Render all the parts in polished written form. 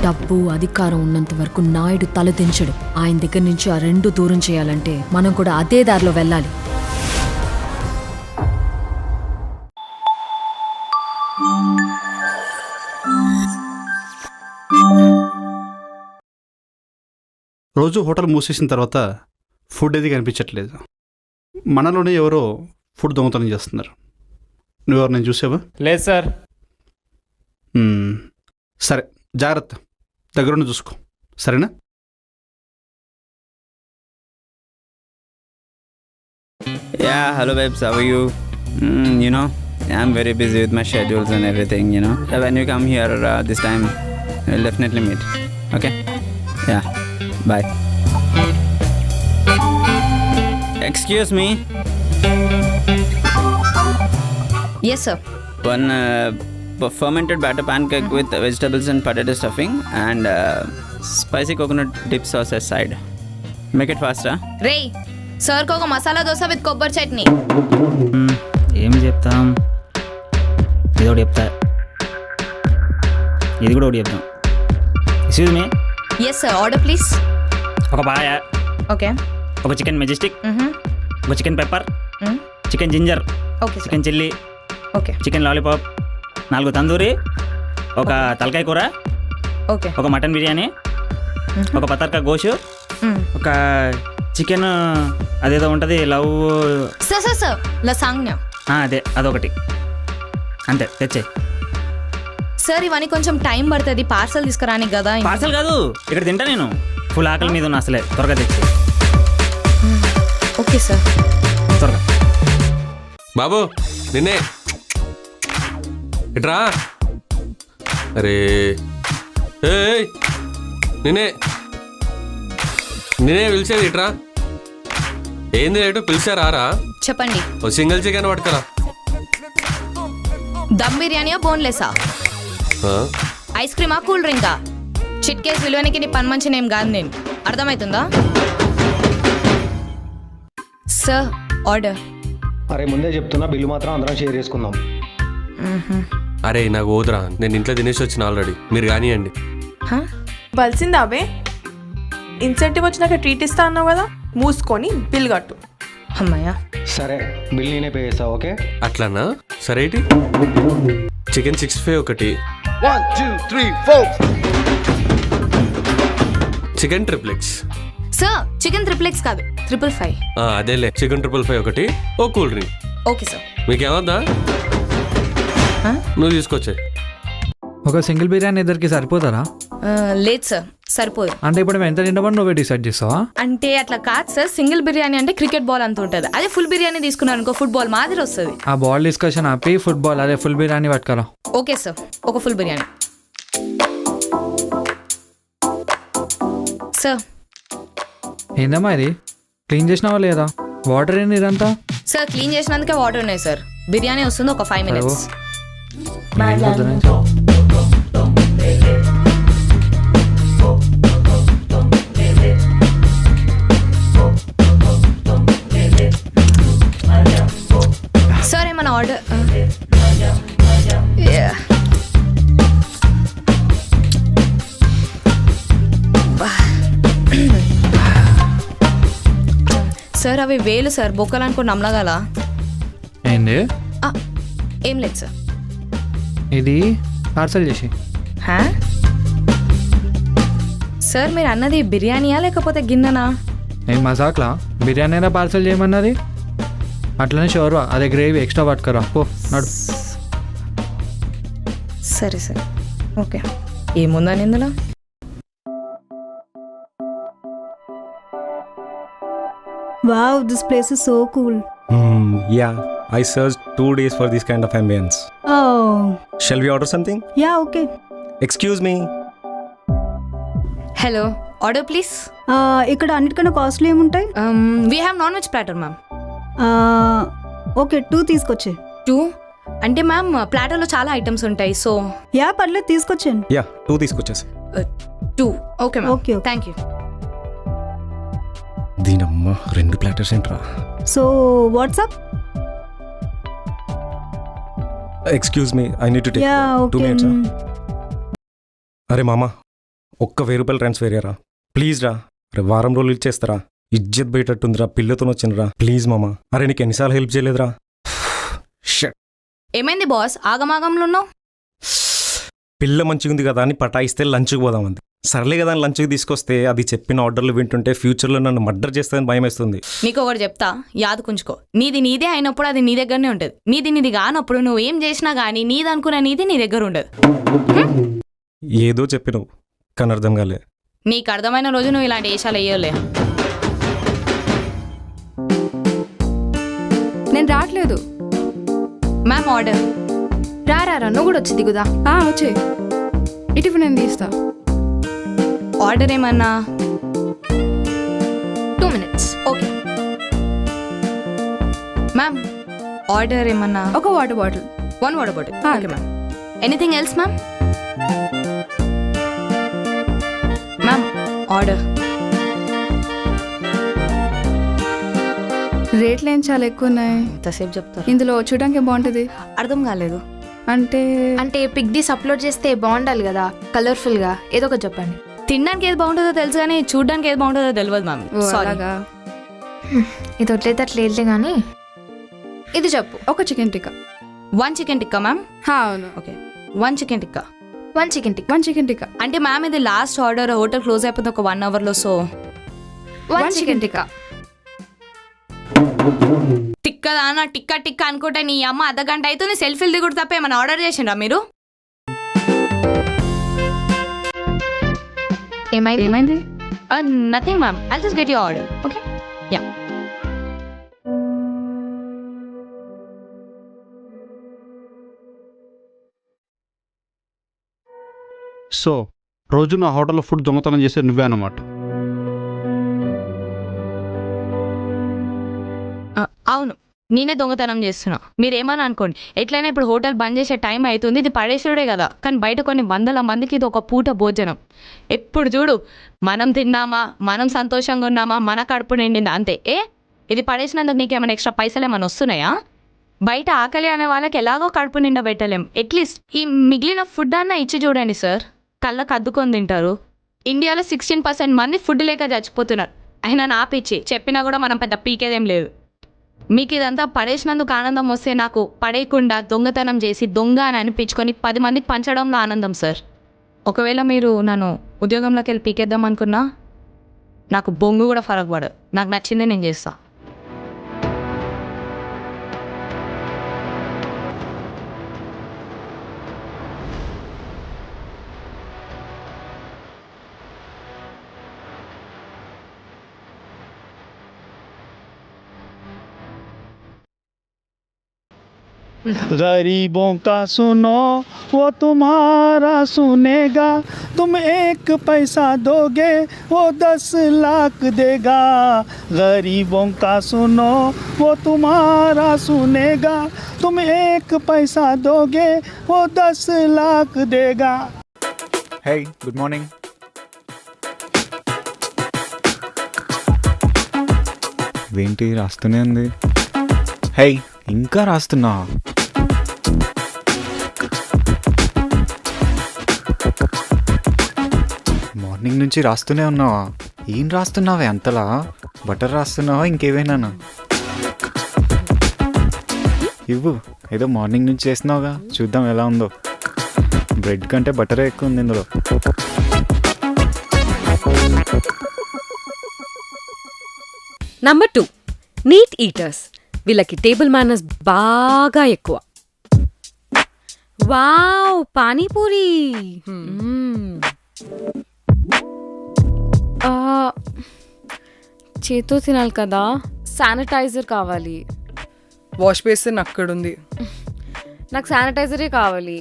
డబ్బు అధికారం ఉన్నంత వరకు నాయుడు తలదించడు. ఆయన దగ్గర నుంచి ఆ రెండు దూరం చేయాలంటే మనం కూడా అదే దారిలో వెళ్ళాలి. రోజు హోటల్ మూసేసిన తర్వాత ఫుడ్ ఏది కనిపించట్లేదు. మనలోనే ఎవరో ఫుడ్ దొంగతనం చేస్తున్నారు. నువ్వెవరు నేను చూసావా? లేదు సార్. సరే, జాగ్రత్త, దగ్గరుండి చూసుకో, సరేనా? Yeah, hello babes, how are you? I'm very busy with my schedules and everything, When you come here this time, we'll definitely meet. Okay? Yeah, bye. Excuse me. Yes, sir. One fermented batter pancake with vegetables and potato stuffing and spicy coconut dip sauce as side. Make it faster. Ray sir ఒక masala dosa with కొబ్బరి చట్నీ. ఏమి చెప్తాం, ఇది ఒకటి చెప్తా, ఇది కూడా ఒకటి చెప్తాం. Excuse me. Yes sir, order please. ఒక పాయ, ఓకే. ఒక చికెన్ మెజెస్టిక్, ఒక chicken pepper, chicken ginger, okay sir. Chicken chilli, okay. Chicken lollipop, 4 tandoori, ఒక తలకాయ కూర, ఓకే. ఒక మటన్ బిర్యానీ, ఒక పతర్కా గోషు, ఒక చికెన్ అదేదో ఉంటుంది లవ్. Sir sir sir lasagna. అదే అదొకటి, అంతే తెచ్చే. సార్ ఇవన్నీ కొంచెం టైం పడుతుంది, పార్సల్ తీసుకురానికి కదా. పార్సల్ కాదు, ఇక్కడ తింటా నేను. ఫుల్ ఆకలి మీద ఉన్నా, అసలే త్వరగా తెచ్చి. ఓకే సార్, త్వరగా. బాబు నిన్నే ఇట్రా. అరే నిన్నే పిలిచేది ఇట్రా. ఏంది రేటు పిలిచారా? చెప్పండి. ఓ సింగిల్ చికెన్ పట్టుకరా. దమ్ బిర్యానీయా బోన్లెసా? ఐస్ క్రీమా కూల్ డ్రింకా? చిట్కేస్ విలువనికి నీ పని మంచి నేమ్ కాదు నేను, అర్థమవుతుందా? Sir order. అరే ముందే చెప్తున్నా, బిల్లు మాత్రం అందరం షేర్ చేసుకుందాం. అరే నాకు వద్దురా, నేను ఇంట్లో తినేసి వచ్చిన ఆల్రెడీ, మీరు కానివ్వండి. బలిసిందా అబే? ఇన్సెంటివ్ వచ్చినాక ట్రీట్ ఇస్తా అన్నావు కదా, మూసుకొని బిల్ కట్టు. అమ్మాయ్యా సరే, బిల్ నేనే పే చేస్తా. ఓకే అట్లానా? సరే ఇటీ చికెన్ 65 ఒకటి, 1 2 3 4 చికెన్ ట్రిప్లెక్స్. సార్ చికెన్ ట్రిప్లెక్స్ కాదు, 555. అదేలే, చికెన్ 555 ఒకటి, ఓ కూల్ డ్రింక్. Okay sir. మీకేమద్దా? నువ్వు తీసుకొచ్చే. ఒక సింగిల్ బిర్యానీ ఇద్దరికి సరిపోతారా? లేదు సార్, సరిపోదు. అంటే ఇప్పుడు మేము ఎంత తింటామని నువ్వే డిసైడ్ చేస్తావా? అంటే అట్లా కాదు సార్, సింగిల్ బిర్యానీ అంటే క్రికెట్ బాల్ అంత ఉంటుంది, అదే ఫుల్ బిర్యానీ తీసుకున్నాను అనుకో ఫుట్బాల్ మాదిరి వస్తుంది. ఆ బాల్ డిస్కషన్ ఆపి ఫుట్బాల్, అదే ఫుల్ బిర్యానీ పట్టుకరా. ఓకే సార్, ఒక ఫుల్ బిర్యానీ. సార్ ఏందమ్మా ఇది, క్లీన్ చేసినావా లేదా? వాటర్ ఏంది ఇదంతా? సార్ క్లీన్ చేసినందుకే వాటర్ ఉన్నాయి సార్. బిర్యానీ వస్తుంది ఒక 5 minutes. సార్ ఏమన్నా ఆర్డర్? సార్ అవి వేలు సార్, బొక్కలు అనుకో నమ్మలగల. ఏంది? ఏం లేదు సార్. ఇది పార్సల్ చేసి. సార్ మీరు అన్నది బిర్యానీయా లేకపోతే గిన్నెనా? ఏం మజాక్లా? బిర్యానీ అయినా పార్సల్ చేయమన్నది. అట్లనే షోర్వా, అదే గ్రేవీ ఎక్స్ట్రా పట్టుకరా పో, నడు. సరే సరే ఓకే. ఏముందని ఇందులో? Wow, this place is so cool. Yeah, I searched 2 days for this kind of ambience. Oh. Shall we order something? Yeah, okay. Excuse me. Hello, order please. ఇక్కడ అన్నిటికన్నా కాస్ట్లీ ఏముంటాయి? We have non veg platter ma'am. Okay, 2 తీసుకొచ్చే. 2 అంటే ma'am ప్లాటర్లో చాలా items ఉంటాయి, so. Yeah పర్లేదు, తీసుకొచ్చాను. Yeah 2 తీసుకొచ్చేసి. 2 okay ma'am. Okay thank you. దీనమ్మ 2 ప్లాటర్స్ ఏంట్రా? So what's up? Excuse me, I need to take yeah 2 okay. minutes. అరే మామ, ఒక్క 1000 రూపాయలు ట్రాన్స్ఫర్ అయ్యారా ప్లీజ్ రా. అరే వారం రోజులు ఇచ్చేస్తారా, ఇజ్జత్ పోయేటట్టుందిరా, పిల్లతో వచ్చినరా ప్లీజ్ మామ. అరే నీకు ఎన్నిసార్లు హెల్ప్ చేయలేదురా. షట్. ఏమైంది బాస్, ఆగమాగంలో ఉన్నావు? పిల్ల మంచిగా ఉంది కదా అని పటాయిస్తే లంచ్కి పోదామంది. సర్లే కదా అని లంచ్కి తీసుకొస్తే అది చెప్పిన ఆర్డర్లు వింటుంటే ఫ్యూచర్లో నన్ను మర్డర్ చేస్తుందని భయం వేస్తుంది. నీకు ఒకటి చెప్తా, యాదుకుంచుకో. నీదే అయినప్పుడు అది నీ దగ్గరనే ఉంటుంది. నీది కానప్పుడు నువ్వు ఏం చేసినా కానీ నీది అనుకున్న నీది నీ దగ్గర ఉండదు. ఏదో చెప్పినావు కానీ అర్థం కాలే. నీకు అర్థమైన రోజు నువ్వు ఇలాంటి వేషాలు వేయలే. నేను రావట్లేదు. Ma'am order. రా నువ్వు కూడా వచ్చి దిగుదా. వచ్చే ఇటు నేను తీస్తా. ఆర్డర్ ఏమన్నా? 2 minutes. Okay ma'am. ఆర్డర్ ఏమన్నా? ఒక water bottle. 1 water bottle. Okay ma'am. Anything else ma'am? Ma'am order. రేట్లు ఏం చాలా ఎక్కువ ఉన్నాయి. ఎంతసేపు చెప్తారు? ఇందులో చూడడానికి ఏం బాగుంటుంది? అర్థం కాలేదు. అంటే పిక్ దీస్ అప్లోడ్ చేస్తే బాగుండాలి కదా, కలర్ఫుల్గా. ఏదో ఒకటి చెప్పండి. తినడానికి ఏది బాగుంటుందో తెలుసు కానీ చూడడానికి ఏది బాగుంటుందో తెలియదు మ్యామ్. అలాగా. ఇది వట్లేదు అట్లేదు కానీ ఇది చెప్పు. ఒక chicken tikka. 1 chicken tikka ma'am. అవును. Okay 1 chicken tikka. 1 chicken tikka. అంటే మ్యామ్ ఇది లాస్ట్ ఆర్డర్, హోటల్ క్లోజ్ అయిపోతుంది ఒక 1 అవర్లో. So 1 chicken tikka. టిక్కదానా టిక్కా అనుకుంటే నీ అమ్మ అర్ధగంట అవుతుంది. సెల్ఫీలు దిగుడు తప్ప ఏమైనా ఆర్డర్ చేసిండ్రా మీరు? ఏమైంది? Nothing ma'am. I'll just get your order. Okay yeah. So రోజు నా హోటల్లో ఫుడ్ దొంగతనం చేసే నువ్వే అన్నమాట. అవును, నేనే దొంగతనం చేస్తున్నా. మీరేమని అనుకోండి. ఎట్లయినా ఇప్పుడు హోటల్ బంద్ చేసే టైం అవుతుంది. ఇది పడేసుడే కదా, కానీ బయట కొన్ని వందల మందికి ఇది ఒక పూట భోజనం. ఎప్పుడు చూడు మనం తిన్నామా, మనం సంతోషంగా ఉన్నామా, మన కడుపు నిండిందా అంతే. ఇది పడేసినందుకు నీకేమైనా ఎక్స్ట్రా పైసలు ఏమైనా వస్తున్నాయా? బయట ఆకలి అనే వాళ్ళకి ఎలాగో కడుపు నిండా పెట్టలేం. అట్లీస్ట్ ఈ మిగిలిన ఫుడ్ అన్నా ఇచ్చి చూడండి సార్. కళ్ళకు అద్దుకొని తింటారు. ఇండియాలో 16% మంది ఫుడ్ లేక చచ్చిపోతున్నారు. అయినా నాపిచ్చి చెప్పినా కూడా మనం పెద్ద పీకేదేం లేదు. మీకు ఇదంతా పడేసినందుకు ఆనందం వస్తే నాకు పడేయకుండా దొంగతనం చేసి దొంగ అని అనిపించుకొని 10 మందికి పంచడంలో ఆనందం సార్. ఒకవేళ మీరు నన్ను ఉద్యోగంలోకి వెళ్ళి పీకేద్దాం అనుకున్నా నాకు బొంగు కూడా ఫరక్ పడదు. నాకు నచ్చిందే నేను చేస్తా. गरीबों का सुनो वो तुम्हारा सुनेगा, तुम 1 पैसा दोगे वो 10 लाख देगा. गरीबों का सुनो वो तुम्हारा सुनेगा, तुम 1 पैसा दोगे वो 10 लाख देगा. Hey good morning. ఏంటి రాస్తూనే ఉంది? హే ఇంకా రాస్తున్నా? మార్నింగ్ నుంచి రాస్తూనే ఉన్నావా? ఏం రాస్తున్నావే అంతలా? బటర్ రాస్తున్నావా ఇంకేమైనా? ఇవ్వు, ఏదో మార్నింగ్ నుంచి చేస్తున్నావుగా, చూద్దాం ఎలా ఉందో. బ్రెడ్ కంటే బటరే ఎక్కువ ఉంది ఇందులో. Number 2 neat eaters. వీళ్ళకి టేబుల్ మేనర్స్ బాగా ఎక్కువ. వావ్, పానీపూరి. చేతో తినాలి కదా, శానిటైజర్ కావాలి. వాష్ బేసిన్ అక్కడుంది. నాకు శానిటైజరే కావాలి.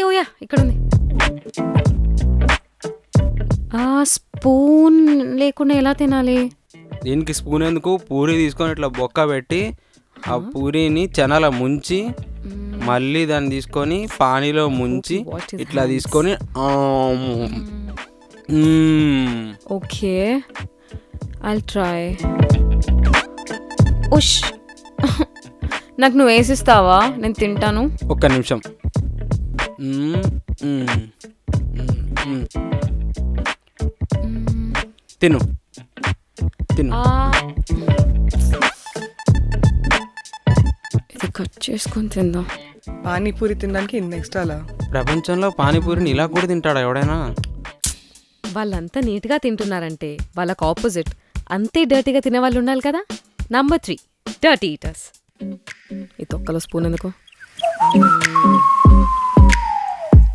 ఓయా ఇక్కడ ఉంది. స్పూన్ లేకుండా ఎలా తినాలి? దీనికి స్పూన్ ఎందుకు? పూరి తీసుకొని ఇట్లా బొక్క పెట్టి ఆ పూరిని చెనల ముంచి మళ్ళీ దాన్ని తీసుకొని పానీలో ముంచి ఇట్లా తీసుకొని ఓకే ఐల్ ట్రై. ఉష్, నాకు నువ్వు వేసిస్తావా? నేను తింటాను. ఒక్క నిమిషం. తిను తిను. ఇది కట్ చేసుకొని తిందాం. పానీపూరి తినడానికి ఇన్ని ఎక్స్ట్రాలా? ప్రపంచంలో పానీపూరిని ఇలా కూడా తింటాడా ఎవడైనా? వాళ్ళంతా నీట్గా తింటున్నారంటే వాళ్ళకు ఆపోజిట్ అంతే డర్టీగా తినే వాళ్ళు ఉండాలి కదా. Number 3 dirty eaters. ఈ తొక్కలో స్పూన్ ఎందుకు?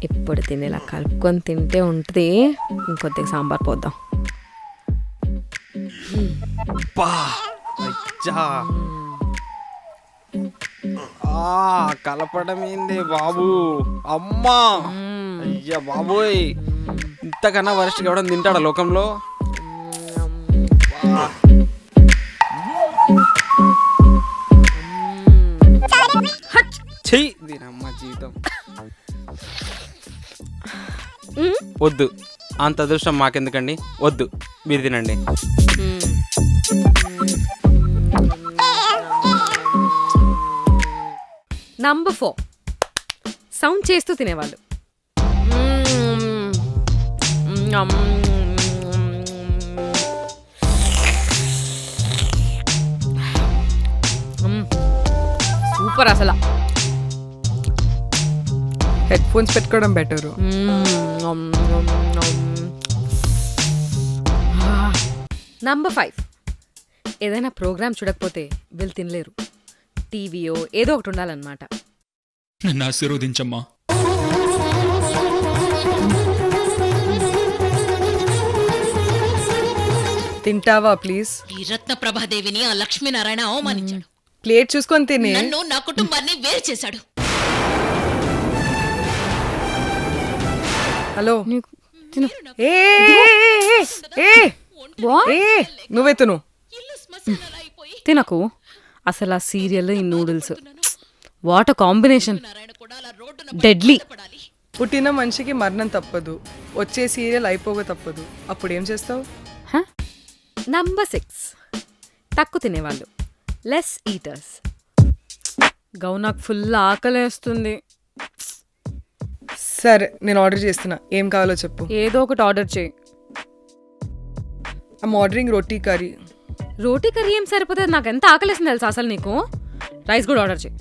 ఇప్పుడు తినేలా కలుపుకొని తింటే ఉంటుంది. ఇంకొద్దిగా సాంబార్ పోద్దాం. కలపడం ఏంది బాబు? అమ్మా అయ్యా బాబోయ్, ఇంతకన్నా వరస్ట్ ఎవడని తింటాడా లోకంలో? చెయ్యి దీనమ్మ జీవితం. వద్దు, అంత అదృష్టం మాకెందుకండి, వద్దు, మీరు తినండి. నంబర్ 4 సౌండ్ చేస్తూ తినేవాళ్ళు. సూపర్ అసలు. హెడ్ ఫోన్స్ పెట్టుకోవడం బెటరు. నంబర్ 5 ఏదైనా ప్రోగ్రామ్ చూడకపోతే వీళ్ళు తినలేరు. టీవీయో ఏదో ఒకటి ఉండాలన్నమాట. నన్ను ఆశీర్వదించమ్మా. తింటావా ప్లీజ్? ఈ రత్న ప్రభాదేవిని ఆ లక్ష్మీనారాయణ అవమానించాడు. ప్లేట్ చూసుకొని తిని. నన్ను నా కుటుంబాన్ని వేరు చేశాడు. హలో నువ్వే తిను. తినకు. అసలు ఆ సీరియల్, ఈ నూడిల్స్, వాట్ కాంబినేషన్, డెడ్లీ. పుట్టిన మనిషికి మరణం తప్పదు, వచ్చే సీరియల్ అయిపోగా తప్పదు. అప్పుడు ఏం చేస్తావు? నంబర్ 6 తక్కువ తినేవాళ్ళు, లెస్ ఈటర్స్. నాకు ఫుల్ ఆకలేస్తుంది. సరే నేను ఆర్డర్ చేస్తున్నా, ఏం కావాలో చెప్పు. ఏదో ఒకటి ఆర్డర్ చేయి. I'm ordering roti curry. Roti curry ఏం సరిపోతుంది? నాకు ఎంత ఆకలేస్తుంది తెలుసా అసలు నీకు. రైస్ కూడా ఆర్డర్ చేయి.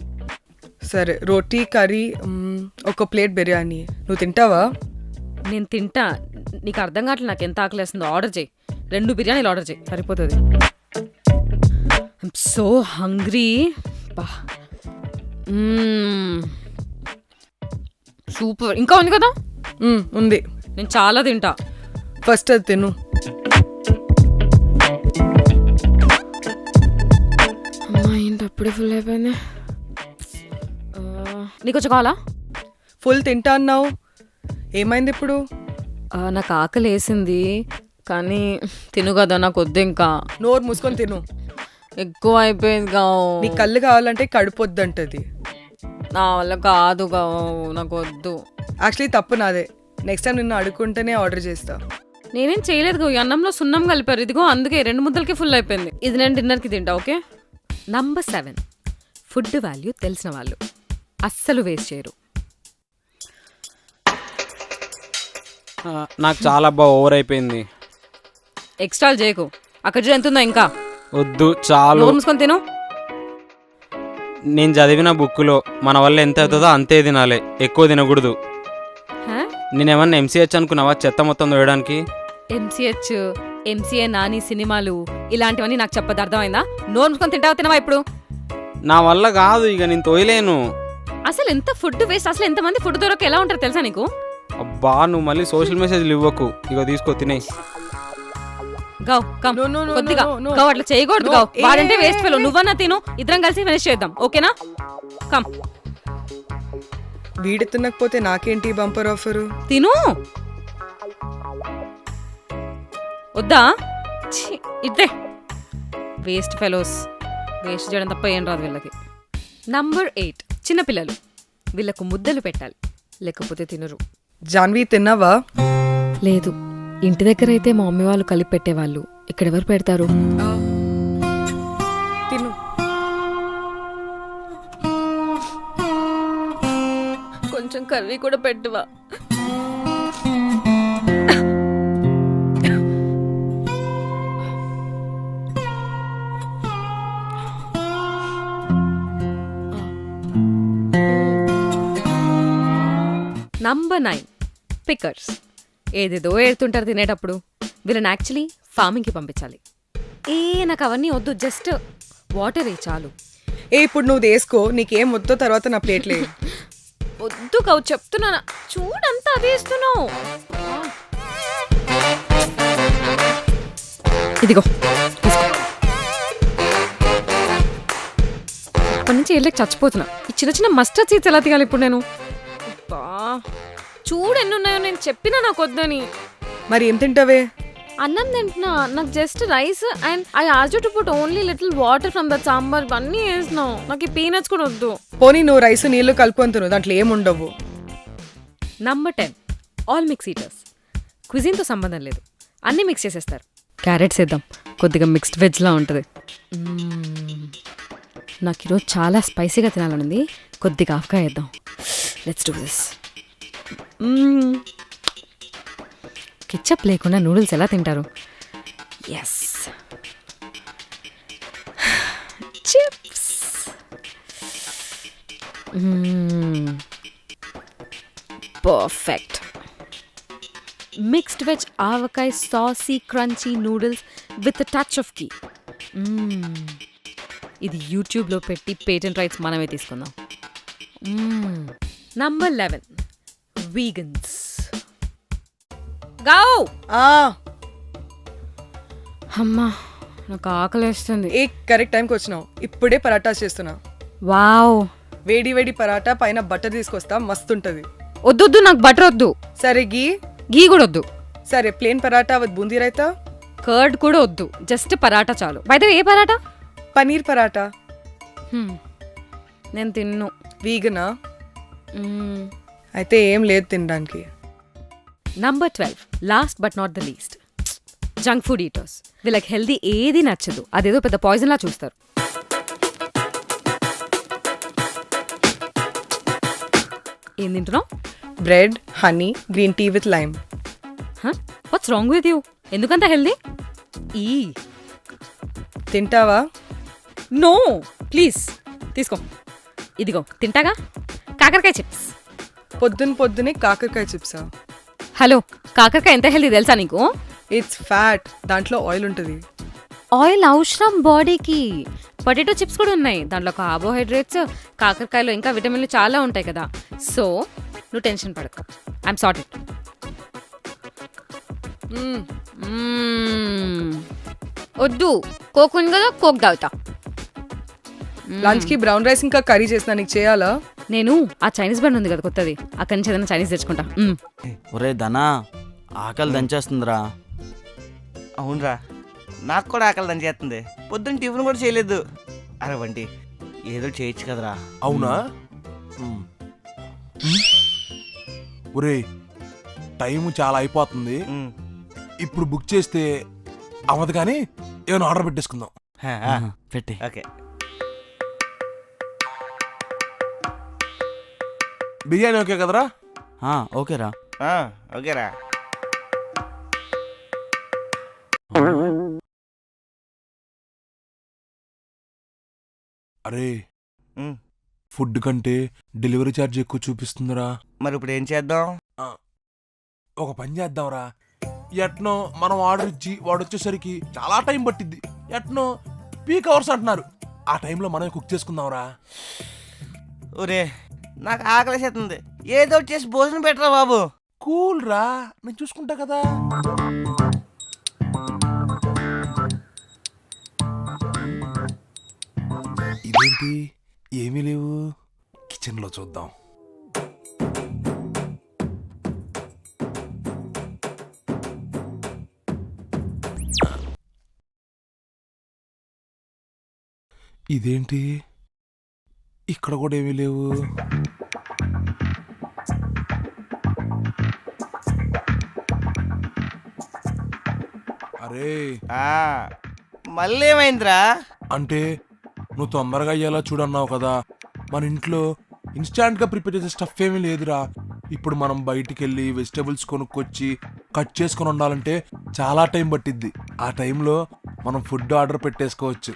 సరే రోటీ కర్రీ, ఒక ప్లేట్ బిర్యానీ. నువ్వు తింటావా? నేను తింటా. నీకు అర్థం కావట్లేదు నాకు ఎంత ఆకలేస్తుందో. ఆర్డర్ చేయి. 2 బిర్యానీలు ఆర్డర్ చేయి, సరిపోతుంది. I'm so hungry. సూపర్. ఇంకా ఉంది కదా? ఉంది. నేను చాలా తింటా. ఫస్ట్ అది తిను. అప్పుడే ఫుల్ అయిపోయింది. నీకు వచ్చి కావాలా? ఫుల్ తింటా అన్నావు, ఏమైంది ఇప్పుడు? నాకు ఆకలి వేసింది కానీ తిను కదా, నాకు వద్దు. ఇంకా నోరు మూసుకొని తిను. ఎక్కువ అయిపోయింది కావు. నీ కళ్ళు కావాలంటే కడుపొద్దంటది. నా వల్ల కాదు కావు, నాకు వద్దు. యాక్చువల్లీ తప్పు నాదే. నెక్స్ట్ టైం నిన్ను అడుక్కుంటేనే ఆర్డర్ చేస్తా. నేనేం చేయలేదు కావు. అన్నంలో సున్నం కలిపారు. ఇదిగో అందుకే 2 ముద్దలకి ఫుల్ అయిపోయింది. ఇది నేను డిన్నర్కి తింటా. ఓకే. నంబర్ 7 ఫుడ్ వాల్యూ తెలిసిన వాళ్ళు, అస్సలు వేస్ట్ చేయరు. నాకు చాలా ఓవర్ అయిపోయింది. ఎక్స్ట్రా చేయకు. అక్కడ ఎంత ఉందో ఇంకా. వద్దు, చాలు. మూసుకొని తిను. నేను చదివిన బుక్లో మన వల్ల ఎంత అవుతుందో అంతే తినాలి, ఎక్కువ తినకూడదు. నేనేమన్నా ఎంసీహెచ్ అనుకున్నావా చెత్త మొత్తం వేయడానికి? ఎంసీహెచ్, ఎంసీఏ నాని సినిమాలు ఇలాంటివన్నీ నాకు చెప్పదు, అర్థమైందా? నోరు మూసుకొని తింటావా తినవా ఇప్పుడు? నా వల్ల కాదు, ఇక నేను తోయలేను. అసలు ఎంత ఫుడ్ వేస్ట్. అసలు ఎంతమంది ఫుడ్ దొరక ఎలా ఉంటారు తెలుసా నీకు? అబ్బా నువ్వు మళ్ళీ సోషల్ మెసేజ్లు ఇవ్వకు. ఇగో తీసుకో, తినే. గావ్ కమ్. కొద్దిగా గావ్, అట్లా చేయకూడదు గావ్. వాడంటే వేస్ట్ ఫెలో. నువ్వన్నా తిను, ఇద్దరం కలిసి ఫినిష్ చేద్దాం. ఓకేనా? కమ్. వీడి తినకపోతే నాకేంటి బంపర్ ఆఫరు? తిను. వద్దా? ఇద్దే. Waste fellows. వేస్ట్ చేయడం తప్ప ఏం రాదు వీళ్ళకి. నంబర్ 8 చిన్నపిల్లలు. వీళ్ళకు ముద్దలు పెట్టాలి, లేకపోతే తినరు. జాన్వి తిన్నావా? లేదు. ఇంటి దగ్గర అయితే మా మమ్మీ వాళ్ళు కలిపి పెట్టేవాళ్ళు. ఇక్కడ ఎవరు పెడతారు? తిను. కొంచెం కర్రీ కూడా పెట్టువా. Number 9 pickers. ఏదేదో ఏడుతుంటారు తినేటప్పుడు. వీళ్ళని యాక్చువల్లీ ఫార్మింగ్కి పంపించాలి. నాకు అవన్నీ వద్దు, జస్ట్ వాటర్ ఏ చాలు. ఇప్పుడు నువ్వు వేసుకో, నీకేం వద్దో తర్వాత నా ప్లేట్లే. వద్దు కవు చెప్తున్నానా, చూడంతా అదే ఇస్తున్నావు. ఇదిగో తీసుకో. అప్పటి నుంచి వెళ్ళకి చచ్చిపోతున్నా. ఈ చిన్న చిన్న మస్టర్డ్ సీడ్స్ ఎలా తీయాలి ఇప్పుడు నేను? అబ్బా, చూడు ఎన్ని ఉన్నాయో. నేను చెప్పినా నాకు వద్దని. మరి ఏం తింటావే? అన్నం తింటున్నా. నాకు just rice and I also to put only little water from that sambar. ఇవన్నీ వేసినావు. నాకు ఈ పీనట్స్ కూడా వద్దు. పోనీ నువ్వు రైస్ నీళ్లు కలుపుకొని తిను, దాంట్లో ఏముండవు. Number 10 all mix eaters. క్విజిన్తో సంబంధం లేదు, అన్నీ మిక్స్ చేసేస్తారు. క్యారెట్స్ వేద్దాం, కొద్దిగా మిక్స్డ్ వెజ్లా ఉంటుంది. నాకు ఈరోజు చాలా స్పైసీగా తినాలనుంది, కొద్దిగా ఆఫ్గా వేద్దాం. Let's do this. కిచ్చప్ లేకుండా నూడిల్స్ ఎలా తింటారు? Yes, chips. Perfect. Mixed veg avakaya saucy crunchy noodles with touch of ghee. ఇది యూట్యూబ్లో పెట్టి పేటెంట్ రైట్స్ మనమే తీసుకుందాం. Number 11 vegans. గౌ. అమ్మా, నాకు ఆకలేస్తుంది. కరెక్ట్ టైంకి వచ్చినావు. ఇప్పుడే పరాటా చేస్తున్నా. వావ్, వేడి వేడి పరాటా, పైన బటర్ తీసుకొస్తా, మస్తుంటది. వద్దు, నాకు బటర్ వద్దు. సరే గీ కూడా వద్దు. సరే plain paratha with boondi raita. Curd కూడా వద్దు, జస్ట్ పరాటా చాలు. బై ద వే, ఏ పరాటా? పనీర్ పరాటా. నేను తిన్ను. వీగనా? అయితే ఏం లేదు తినడానికి. Number 12 last but not the least junk food eaters. వీళ్ళకి హెల్దీ ఏది నచ్చదు, అదేదో పెద్ద పాయిజన్ లా చూస్తారు. ఏం తింటున్నావు? Bread, honey, green tea with lime. What's wrong with you? ఎందుకంత హెల్దీ? తింటావా? నో ప్లీజ్, తీసుకో. ఇదిగో తింటాగా. కాకరకాయ చిప్స్. పొద్దునే కాకరకాయ చిప్సా? హలో, కాకరకాయ ఎంత హెల్దీ తెలుసా నీకు? ఇట్స్ ఫ్యాట్, దాంట్లో ఆయిల్ ఉంటుంది. ఆయిల్ అవసరం బాడీకి. పొటాటో చిప్స్ కూడా ఉన్నాయి, దాంట్లో కార్బోహైడ్రేట్స్, కాకరకాయలో ఇంకా విటమిన్లు చాలా ఉంటాయి కదా. సో నువ్వు టెన్షన్ పడకు, ఐఎమ్ సార్టెడ్. వద్దు, కోక్ ఉంది కదా, కోక్ తాగుతా. లంచ్ కి బ్రౌన్ రైస్ ఇంకా కర్రీ చేసినా, నీకు చేయాలా? నేను ఆ చైనీస్ బండ్ ఉంది కదా కొత్తది, అక్కడి నుంచి ఏదైనా చైనీస్ తెచ్చుకుంటా. ఒరే ధనా, ఆకలి దంచేస్తుందిరా. అవునరా, నాకు కూడా ఆకలి దంచేస్తుంది. పొద్దున్న టిఫిన్ కూడా చేయలేదు. అరే వంటి ఏదో చేయొచ్చు కదరా. అవునా? ఒరే, టైం చాలా అయిపోతుంది. ఇప్పుడు బుక్ చేస్తే అవ్వదు, కానీ ఏమైనా ఆర్డర్ పెట్టేసుకుందాం. పెట్టి. ఓకే. బిర్యానీ ఓకే కదరా? ఓకేరా. ఓకేరా. అరే, ఫుడ్ కంటే డెలివరీ ఛార్జ్ ఎక్కువ చూపిస్తుందిరా. మరి ఇప్పుడు ఏం చేద్దాం? ఒక పని చేద్దాంరా. ఎట్నో మనం ఆర్డర్ ఇచ్చి వాడు వచ్చేసరికి చాలా టైం పట్టిద్ది. ఎట్నో పీక్ అవర్స్ అంటున్నారు. ఆ టైంలో మనం కుక్ చేసుకుందాంరా. ఒరే, నాకు ఆకలేసేస్తుంది. ఏదో చేసి భోజనం పెట్టరా బాబు. కూల్ రా, నేను చూసుకుంటా కదా. ఇదేంటి ఏమీ లేవు? కిచెన్లో చూద్దాం. ఇదేంటి ఇక్కడ కూడా ఏమీ లేవు? అరే, మళ్ళీ ఏమైందిరా? అంటే నువ్వు తొందరగా అయ్యేలా చూడన్నావు కదా. మన ఇంట్లో ఇన్స్టాంట్గా ప్రిపేర్ చేసే స్టఫ్ ఏమీ లేదురా. ఇప్పుడు మనం బయటికి వెళ్ళి వెజిటేబుల్స్ కొనుక్కొచ్చి కట్ చేసుకొని ఉండాలంటే చాలా టైం పట్టిద్ది. ఆ టైంలో మనం ఫుడ్ ఆర్డర్ పెట్టేసుకోవచ్చు.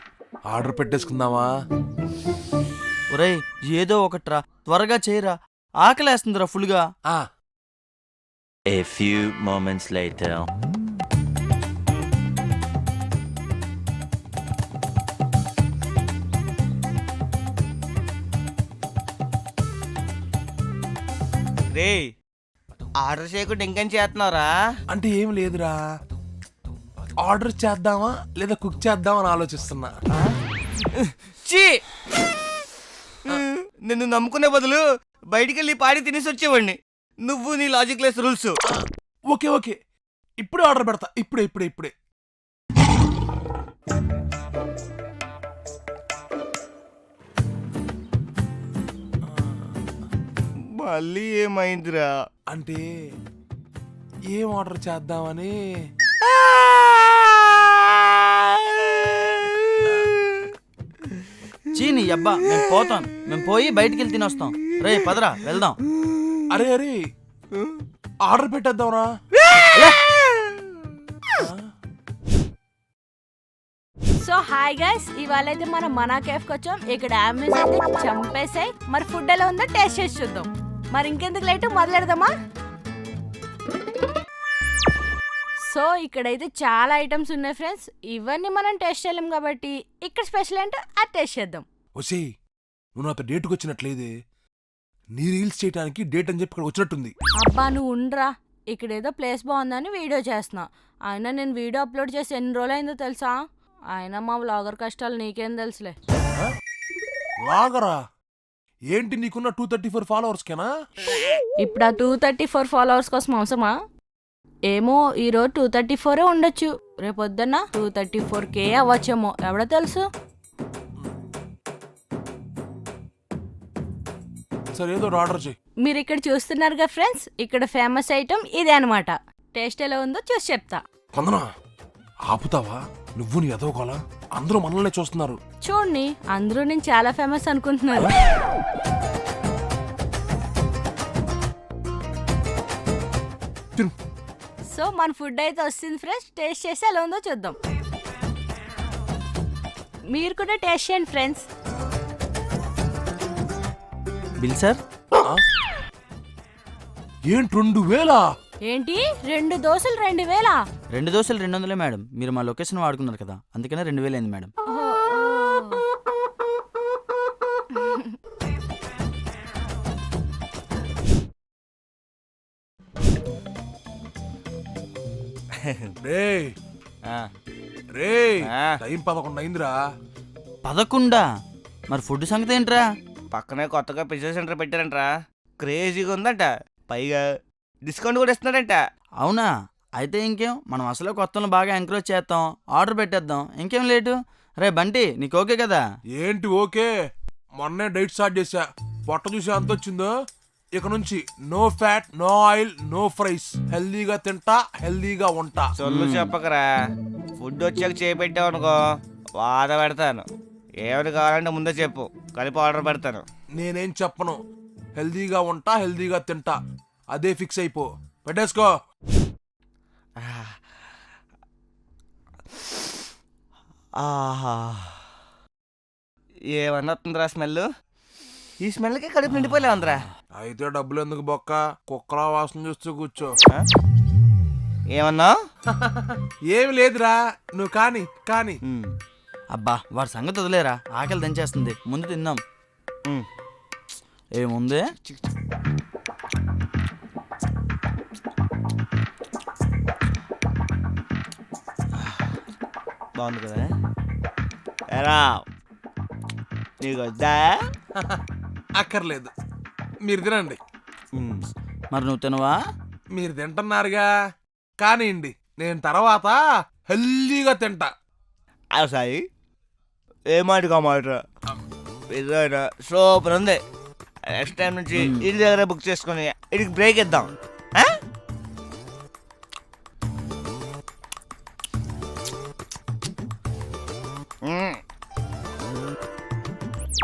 ఆర్డర్ పెట్టేసుకుందామా? ఒరేయ్, ఏదో ఒకట్రా, త్వరగా చేయరా, ఆకలేస్తుందిరా ఫుల్గా. A few moments later. Ray order చేయకుండా ఇంకేం చేస్తున్నారా? అంటే ఏం లేదురా, ఆర్డర్ చేద్దామా లేదా కుక్ చేద్దామా అని ఆలోచిస్తున్నా. చీ, నిన్ను నమ్ముకునే బదులు బయటికి వెళ్ళి పాడి తినేసి వచ్చేవాడిని. నువ్వు నీ logic less rules. Okay okay, ఇప్పుడే ఆర్డర్ పెడతా. ఇప్పుడే. మళ్ళీ ఏమైందిరా? అంటే ఏం ఆర్డర్ చేద్దామని. చీని అబ్బా, మేము పోతాం. మేము పోయి బయటికి వెళ్ళి తినొస్తాం. రే పదరా వెళ్దాం. అరే ఆర్డర్ పెట్టేద్దాంరా. సో హాయ్ గైస్, ఇవాళ అయితే మనం మనా కేఫ్కి వచ్చాం. ఇక్కడ అంబియన్స్ అయితే చంపేసాయి. మరి ఫుడ్ ఎలా ఉందో టేస్ట్ చేసి చూద్దాం. మరి ఇంకెందుకు లేటు, మొదలెడదామా? సో ఇక్కడైతే చాలా ఐటమ్స్ ఉన్నాయి ఫ్రెండ్స్. ఇవన్నీ మనం టేస్ట్ చేయలేం కాబట్టి ఇక్కడ స్పెషల్ ఏంటో అది టేస్ట్ చేద్దాం. ఒసే, నువ్వు నాతో డేట్కి వచ్చినట్లేదే. నీ రీల్స్ చేయడానికి డేట్ అని చెప్పి ఇక్కడ వచ్చినట్టుంది. అబ్బా నువ్వు ఉండ్రా, ఇక్కడ ఏదో ప్లేస్ బాగుందని వీడియో చేస్తున్నా. అయినా నేను వీడియో అప్లోడ్ చేసి ఎన్ని రోజులు అయిందో తెలుసా? అయినా మా వ్లాగర్ కష్టాలు నీకేం తెలుసులే. లాగరా ఏంటి, నీకున్న 234 ఫాలోవర్స్ కేనా? ఇప్పుడు ఆ 234 ఫాలోవర్స్ కోసం అవసరమా? ఏమో ఈరోజు 234 ఉండొచ్చు, రేపొద్దున్న 234K అవ్వచ్చేమో, ఎవడో తెలుసు. సరే ఏదో ఆర్డర్ చేయి. మీరు ఇక్కడ చూస్తున్నారుగా ఫ్రెండ్స్, ఇక్కడ ఫేమస్ ఐటమ్ ఇదే అనమాట. టేస్ట్ ఎలా ఉందో చూసి చెప్తా. వందనా ఆపుతావా? నువ్వు నీ ఎదవకోలా, అందరూ మనల్ని చూస్తున్నారు. చూడండి, అందరూ నేను చాలా ఫేమస్ అనుకుంటున్నారు. తిను. సో మన ఫుడ్ అయితే వస్తుంది ఫ్రెండ్స్, టేస్ట్ చేసి ఎలా ఉందో చూద్దాం. మీరు కూడా టేస్ట్ చేయండి ఫ్రెండ్స్. Bill sir. ఏంటి 2000? ఏంటి 2 దోశలు 2000? 2 దోశలు 200 మేడం. మీరు మా లొకేషన్ వాడుకున్నారు కదా, అందుకనే 2000 అయింది మేడం. టైం 11 అయిందిరా. 11? మరి ఫుడ్ సంగతి ఏంట్రా? పక్కనే కొత్తగా పిజ్జా సెంటర్ పెట్టారంట్రా, క్రేజీగా ఉందంట. పైగా డిస్కౌంట్ కూడా ఇస్తున్నాడంట. అవునా? అయితే ఇంకేం, మనం అసలు కొత్తలను బాగా ఎంకరేజ్ చేస్తాం. ఆర్డర్ పెట్టేద్దాం, ఇంకేం లేటు. రే బంటి, నీకు ఓకే కదా? ఏంటి ఓకే, మొన్నే డైట్ స్టార్ట్ చేశా. పొట్ట చూసి ఎంత వచ్చిందో. ఇక నుంచి no fat, no oil, no fries. హెల్దీగా తింటా, హెల్దీగా ఉంటా. సొల్లు చెప్పకరా, ఫుడ్ వచ్చాక చేపెట్టావు అనుకో వాద పెడతాను. ఏమైనా కావాలంటే ముందే చెప్పు, కలిపి ఆర్డర్ పెడతాను. నేనేం చెప్పను, హెల్దీగా ఉంటా, హెల్దీగా తింటా. అదే ఫిక్స్ అయిపో. పెట్టేసుకో. ఆహా, ఏమన్నా వస్తుందిరా స్మెల్? ఈ స్మెల్కి కడుపు నిండిపోలే ఉందిరా. అయితే డబ్బులు ఎందుకు బొక్క, కుక్కలా వాసన చూస్తూ కూర్చో. ఏమన్నా? ఏమి లేదురా, నువ్వు కానీ. అబ్బా వాడి సంగతి వదిలేరా, ఆకలి దంచేస్తుంది. ముందు తిందాం. ఏముంది? బాగుంది కదా? ఎరా నీకు వద్దా? అక్కర్లేదు, మీరు తినండి. మరి నువ్వు తినవా? మీరు తింటున్నారుగా, కానివ్వండి. నేను తర్వాత హెల్దీగా తింటా. సాయి ఏమాటగా మాట పిజ్జా సూపర్ ఉంది. నెక్స్ట్ టైం నుంచి ఇంటి దగ్గర బుక్ చేసుకుని ఇడికి బ్రేక్ ఇద్దాం.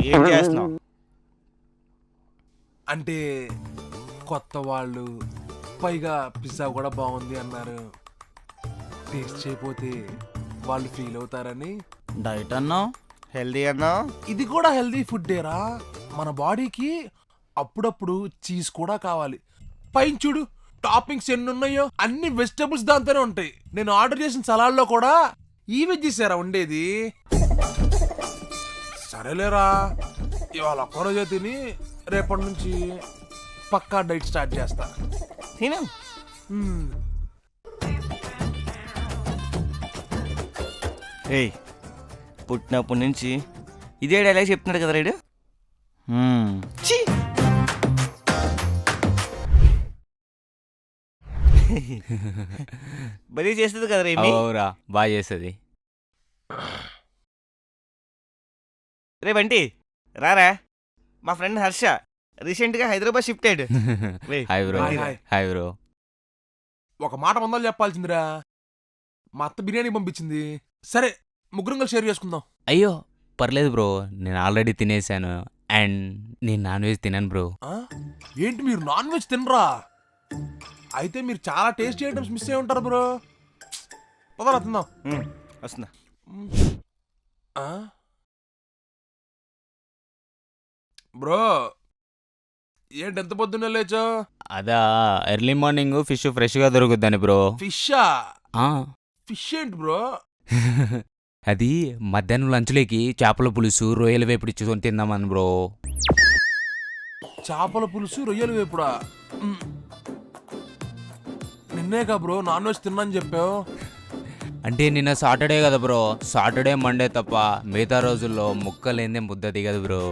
ఏం చేస్తున్నావు? అంటే కొత్త వాళ్ళు, పైగా పిజ్జా కూడా బాగుంది అన్నారు. టేస్ట్ చేయకపోతే వాళ్ళు ఫీల్ అవుతారని. డైట్ అన్నావు, హెల్దీ అన్నావు. ఇది కూడా హెల్దీ ఫుడ్డేరా. మన బాడీకి అప్పుడప్పుడు చీజ్ కూడా కావాలి. పైన చూడు, టాపింగ్స్ ఎన్ని ఉన్నాయో అన్ని వెజిటబుల్స్ దాంతోనే ఉంటాయి. నేను ఆర్డర్ చేసిన సలాడ్లో కూడా ఈ వెజ్ చేసారా ఉండేది. సరేలేరా, ఇవాళ ఒక్కరోజే తిని రేపటి నుంచి పక్కా డైట్ స్టార్ట్ చేస్తా. తిను. ఏయ్, పుట్టినప్పటి నుంచి ఇదే డైలాగ్ చెప్తున్నాడు కదా రైడు. బరీ చేస్తుంది కదా రేమి. అవురా, బాగా చేస్తుంది. రే బంటి రారా, మా ఫ్రెండ్ హర్ష రీసెంట్గా హైదరాబాద్ షిఫ్ట్ అయ్యాడు. Hi bro. Hi bro. ఒక మాట వందలు చెప్పాల్సిందిరా, మా అత్త బిర్యానీ పంపించింది. సరే ముగ్గురం కలిసి షేర్ చేసుకుందాం. అయ్యో పర్లేదు బ్రో, నేను ఆల్రెడీ తినేసాను. అండ్ నేను నాన్ వెజ్ తినను బ్రో. ఏంటి మీరు నాన్ వెజ్ తినరా? అయితే మీరు చాలా టేస్టీ ఐటమ్స్ మిస్ అయి ఉంటారు బ్రో. పదరా తిందాం. వస్తున్నా. బ్రో ఏంటి ఎంత పొద్దున్నే లేచో? అదా ఎర్లీ మార్నింగ్ ఫిష్ ఫ్రెష్గా దొరుకుద్దని బ్రో. ఫిషా? ఫిష్ ఏంటి బ్రో? అది మధ్యాహ్నం లంచ్లోకి చేపల పులుసు రొయ్యల వేపుడు ఇచ్చుకొని తిందామని బ్రో. చేపల పులుసు రొయ్యలు వేపుడా? నిన్నేగా బ్రో నాన్ వెజ్ తిన్నాను చెప్పావు. అంటే నిన్న సాటర్డే కదా బ్రో. సాటర్డే మండే తప్ప మిగతా రోజుల్లో ముక్కలేందే ముద్ద దిగదు బ్రో.